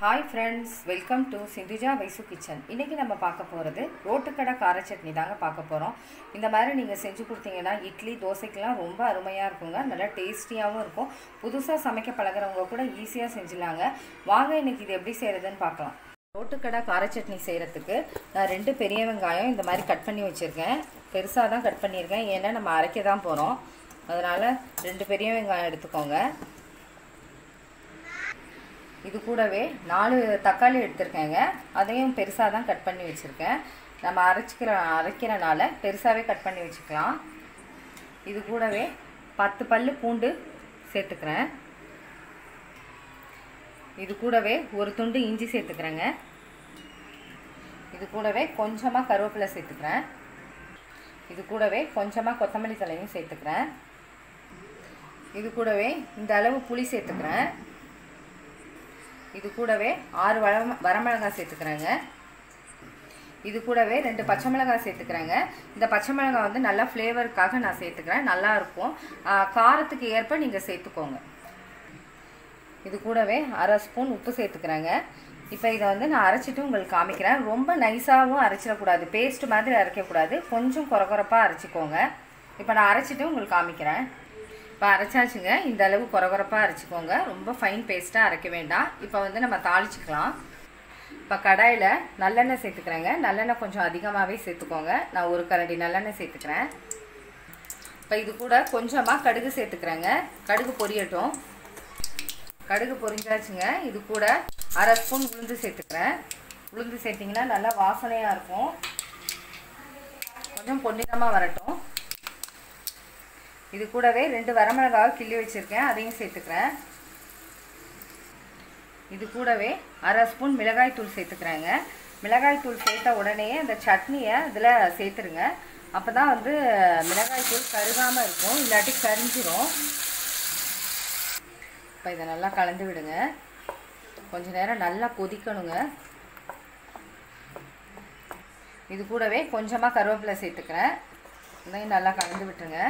Hi friends, welcome to Sindhuja Vaisu Kitchen. இன்னைக்கு நம்ம பார்க்க போறது ரோட்டுக்கடை கார சட்னி தாங்க பார்க்க போறோம். இந்த மாதிரி நீங்க செஞ்சு கொடுத்தீங்கன்னா இட்லி தோசைக்கெல்லாம் ரொம்ப அருமையா இருக்குங்க. நல்லா டேஸ்டியாவும் இருக்கும். புதுசா சமைக்க பழகுறவங்க கூட ஈஸியா செஞ்சிடலாங்க. வாங்க இன்னைக்கு இது எப்படி செய்யறதுன்னு பார்க்கலாம். ரோட்டுக்கடை கார சட்னி செய்யறதுக்கு நான் 2 பெரிய வெங்காயம் இந்த மாதிரி கட் பண்ணி வச்சிருக்கேன். பெருசா தான் கட் பண்ணியிருக்கேன். ஏன்னா நம்ம அரைக்க தான் போறோம். அதனால 2 பெரிய வெங்காயம் எடுத்துக்கோங்க. இது கூடவே 4 தக்காளி எடுத்துர்க்கேங்க. அதையும் பெருசா தான் கட் பண்ணி வச்சிருக்கேன். நம்ம அரைக்கிறனால பெருசாவே கட் பண்ணி வச்சுக்கலாம். இது கூடவே 10 பல்லு பூண்டு சேர்த்துக்கிறேன். இது கூடவே ஒரு துண்டு இஞ்சி சேர்த்துக்கிறேங்க. இது கூடவே கொஞ்சமா கருவேப்பிலை சேர்த்துக்கிறேன். இது கூடவே கொஞ்சமா கொத்தமல்லி தழையும் சேர்த்துக்கிறேன். இது கூடவே இந்த அளவு புளி சேர்த்துக்கிறேன். இது கூடவே 6 வரமிளகாய் சேர்த்துக்கிறேங்க. இது கூடவே 2 பச்சை மிளகாய் சேர்த்துக்கிறேங்க. இந்த பச்சை மிளகாய் வந்து நல்லா ஃப்ளேவருக்காக நான் சேர்த்துக்கிறேன். நல்லா இருக்கும். காரத்துக்கு ஏற்ப நீங்கள் சேர்த்துக்கோங்க. இது கூடவே 1/2 ஸ்பூன் உப்பு சேர்த்துக்கிறேங்க. இப்போ இதை வந்து நான் அரைச்சிட்டு உங்களுக்கு காமிக்கிறேன். ரொம்ப நைஸாகவும் அரைச்சிடக்கூடாது, பேஸ்ட் மாதிரி அரைக்கக்கூடாது, கொஞ்சம் கொரகொரப்பாக அரைச்சிக்கோங்க. இப்போ நான் அரைச்சிட்டு உங்களுக்கு காமிக்கிறேன். இப்போ அரைச்சாச்சுங்க. இந்த அளவு கொரகொரப்பாக அரைச்சிக்கோங்க. ரொம்ப ஃபைன் பேஸ்ட்டாக அரைக்க வேண்டாம். இப்போ வந்து நம்ம தாளிச்சிக்கலாம். இப்போ கடாயில் நல்லெண்ணெய் சேர்த்துக்கிறேங்க. நல்லெண்ணெய் கொஞ்சம் அதிகமாகவே சேர்த்துக்கோங்க. நான் 1 கரண்டி நல்லெண்ணெய் சேர்த்துக்கிறேன். இப்போ இது கூட கொஞ்சமாக கடுகு சேர்த்துக்கிறேங்க. கடுகு பொரியட்டும். கடுகு பொரிஞ்சாச்சுங்க. இது கூட 1/2 ஸ்பூன் உளுந்து சேர்த்துக்கிறேன். உளுந்து சேர்த்திங்கன்னா நல்லா வாசனையாக இருக்கும். கொஞ்சம் பொன்னிறமாக வரட்டும். இது கூடவே 2 வரமிளகாய் கிள்ளி வச்சுருக்கேன், அதையும் சேர்த்துக்கிறேன். இது கூடவே 1/2 ஸ்பூன் மிளகாய் தூள் சேர்த்துக்கிறேங்க. மிளகாய் தூள் சேர்த்த உடனே அந்த சட்னியை இதில் சேர்த்துருங்க. அப்போ தான் வந்து மிளகாய் தூள் கருகாமல் இருக்கும், இல்லாட்டி கரிஞ்சிரும். இப்போ இதை நல்லா கலந்து விடுங்க. கொஞ்ச நேரம் நல்லா கொதிக்கணுங்க. இது கூடவே கொஞ்சமாக கருவேப்பிலை சேர்த்துக்கிறேன். இதையும் நல்லா கலந்து விட்டுருங்க.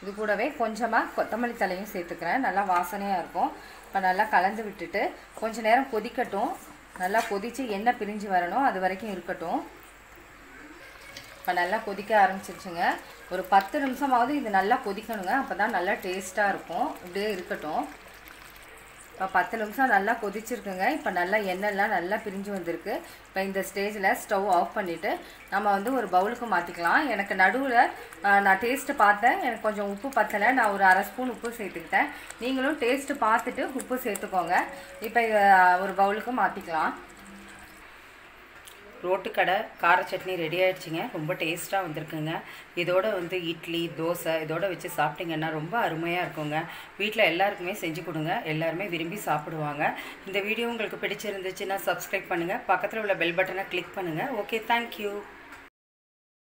இது கூடவே கொஞ்சமாக கொத்தமல்லி தழையும் சேர்த்துக்கிறேன். நல்லா வாசனையாக இருக்கும். இப்போ நல்லா கலந்து விட்டுட்டு கொஞ்சம் நேரம் கொதிக்கட்டும். நல்லா கொதித்து எண்ணெய் பிரிஞ்சு வரணும், அது வரைக்கும் இருக்கட்டும். இப்போ நல்லா கொதிக்க ஆரம்பிச்சிருச்சுங்க. ஒரு 10 நிமிஷமாவது இது நல்லா கொதிக்கணுங்க. அப்போ தான் நல்லா டேஸ்ட்டாக இருக்கும். இப்படியே இருக்கட்டும். இப்போ 10 நிமிஷம் நல்லா கொதிச்சிருக்குங்க. இப்போ நல்லா எண்ணெய்லாம் நல்லா பிரிஞ்சு வந்திருக்கு. இப்போ இந்த ஸ்டேஜில் ஸ்டவ் ஆஃப் பண்ணிவிட்டு நம்ம வந்து ஒரு பவுலுக்கு மாற்றிக்கலாம். எனக்கு நடுவில் நான் டேஸ்ட்டு பார்த்தேன், எனக்கு கொஞ்சம் உப்பு பத்தலை. நான் ஒரு 1/2 ஸ்பூன் உப்பு சேர்த்துக்கிட்டேன். நீங்களும் டேஸ்ட்டு பார்த்துட்டு உப்பு சேர்த்துக்கோங்க. இப்போ ஒரு பவுலுக்கு மாற்றிக்கலாம். ரோட்டுக்கடை கார சட்னி ரெடி ஆகிடுச்சிங்க. ரொம்ப டேஸ்ட்டாக வந்திருக்குங்க. இதோட வந்து இட்லி தோசை இதோட வச்சு சாப்பிட்டிங்கன்னா ரொம்ப அருமையாக இருக்குங்க. வீட்டில் எல்லாருக்குமே செஞ்சு கொடுங்க. எல்லாருமே விரும்பி சாப்பிடுவாங்க. இந்த வீடியோ உங்களுக்கு பிடிச்சிருந்துச்சுன்னா சப்ஸ்கிரைப் பண்ணுங்கள். பக்கத்தில் உள்ள பெல் பட்டனை கிளிக் பண்ணுங்கள். Okay, thank you.